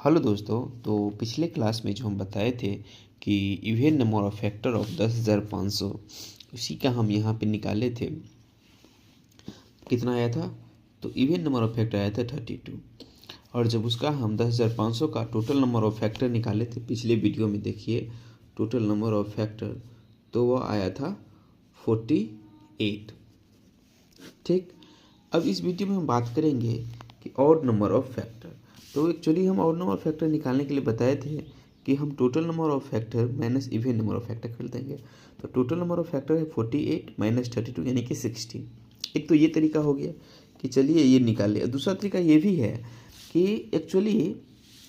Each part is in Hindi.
हेलो दोस्तों। तो पिछले क्लास में जो हम बताए थे कि even number of factor of 10,500 उसी का हम यहाँ पे निकाले थे। कितना आया था? तो इवन नंबर ऑफ फैक्टर आया था 32। और जब उसका हम 10,500 का टोटल नंबर ऑफ फैक्टर निकाले थे पिछले वीडियो में, देखिए टोटल नंबर ऑफ फैक्टर तो वह आया था 48। ठीक। अब इस वीडियो में हम बात करेंगे कि ऑड नंबर ऑफ फैक्टर। तो एक्चुअली हम ऑड नंबर ऑफ फैक्टर निकालने के लिए बताए थे कि हम total number of factor minus even number of factor कर देंगे। तो टोटल नंबर ऑफ फैक्टर है 48 माइनस 32 यानी कि 16। एक तो ये तरीका हो गया कि चलिए ये निकाल लिया। दूसरा तरीका ये भी है कि एक्चुअली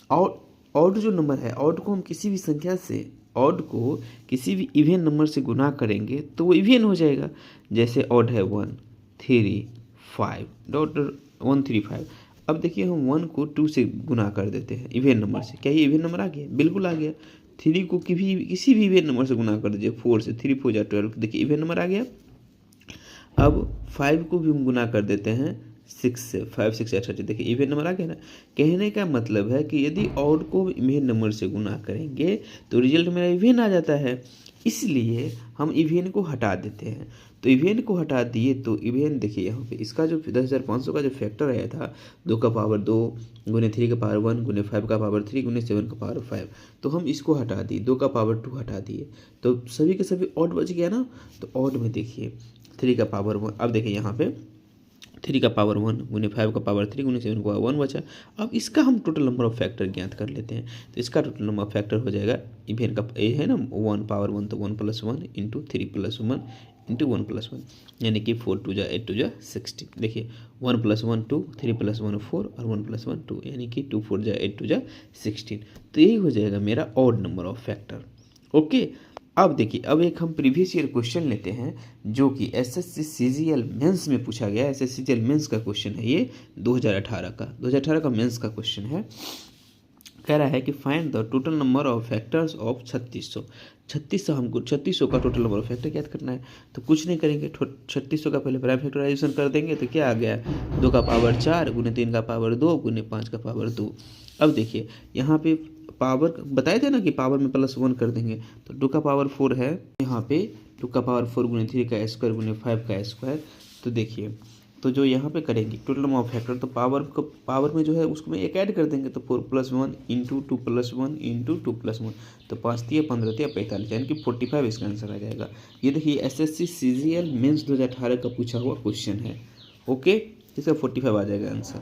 ऑड जो नंबर है, ऑड को हम किसी भी संख्या से, ऑड को किसी भी इवन नंबर से गुना करेंगे तो वो इवन हो जाएगा। जैसे ऑड है 1 3 5 डॉट 135। अब देखिए हम 1 को 2 से गुना कर देते हैं इवन नंबर से। क्या ये इवन नंबर आ गया? बिल्कुल आ गया। 3 को किसी भी इवन नंबर से गुना कर दीजिए, 4 से, 3 4 12, देखिए इवन नंबर आ गया। अब 5 को भी हम गुना कर देते हैं 6 से, 5 6 18, देखिए इवन नंबर आ गया ना। कहने का मतलब है कि यदि ऑड को इवन नंबर से गुना करेंगे तो रिजल्ट मेरा इवन आ जाता है। इसलिए हम इवन को हटा देते हैं। तो इवन को हटा दिए तो इवन देखिए यहाँ पे इसका जो 10,500 का जो फैक्टर आया था 2 का पावर 2 गुने 3 का पावर 1 गुने 5 का पावर 3 गुने 7 का पावर 5, तो हम इसको हटा दिए, 2 का पावर 2 हटा दिए, तो सभी के सभी ऑड बच गया ना। तो ऑड में देखिए 3 का पावर 1, अब देखिए यहाँ पे 3 का पावर 1 गुने 5 का पावर 3 गुने 7 का पावर 1 बचा। अब इसका हम टोटल नंबर ऑफ फैक्टर ज्ञात कर लेते हैं। तो इसका टोटल नंबर ऑफ फैक्टर हो जाएगा इवन का ए है ना 1 पावर 1, तो 1 + 1 इंटू 3 + 1 इंटू 1 + 1 यानी कि 4 2 8 2 16। देखिए 1 + 1 2, 3 + 1 4 और 1 + 1 2 यानी कि 2 4 8 2 16। तो यही हो जाएगा मेरा odd number of factor. Okay. अब देखिए, अब एक हम प्रीवियस ईयर क्वेश्चन लेते हैं जो कि एसएससी सीजीएल मेंस में पूछा गया है। एसएससी सीजीएल मेंस का क्वेश्चन है ये 2018 का मेंस का क्वेश्चन है। कह रहा है कि find the total number of factors of 3600। हमको 3600 का टोटल नंबर ऑफ फैक्टर ज्ञात करना है। तो कुछ नहीं करेंगे, 3600 का पहले प्राइम फैक्टराइजेशन कर देंगे तो क्या आ गया, 2 का पावर 4 गुने 3 का पावर 2 गुने 5 का पावर 2। अब देखिए यहाँ पे पावर बताए थे ना कि पावर में +1 कर देंगे, तो 2 का पावर 4 है यहाँ पे, 2 का पावर 4 गुने 3 का स्क्वायर गुने 5 का स्क्वायर। तो देखिए, तो जो यहाँ पे करेंगे टोटल नंबर ऑफ फैक्टर, तो पावर में जो है उसको में एक ऐड कर देंगे, तो 4 + 1 इंटू 2 + 1 इंटू 2 + 1, तो 5 × 15 = 45 यानी कि 45 इसका आंसर आ जाएगा। ये देखिए एसएससी सीजीएल मेंस 2018 का पूछा हुआ क्वेश्चन है। ओके, इसका 45 आ जाएगा आंसर।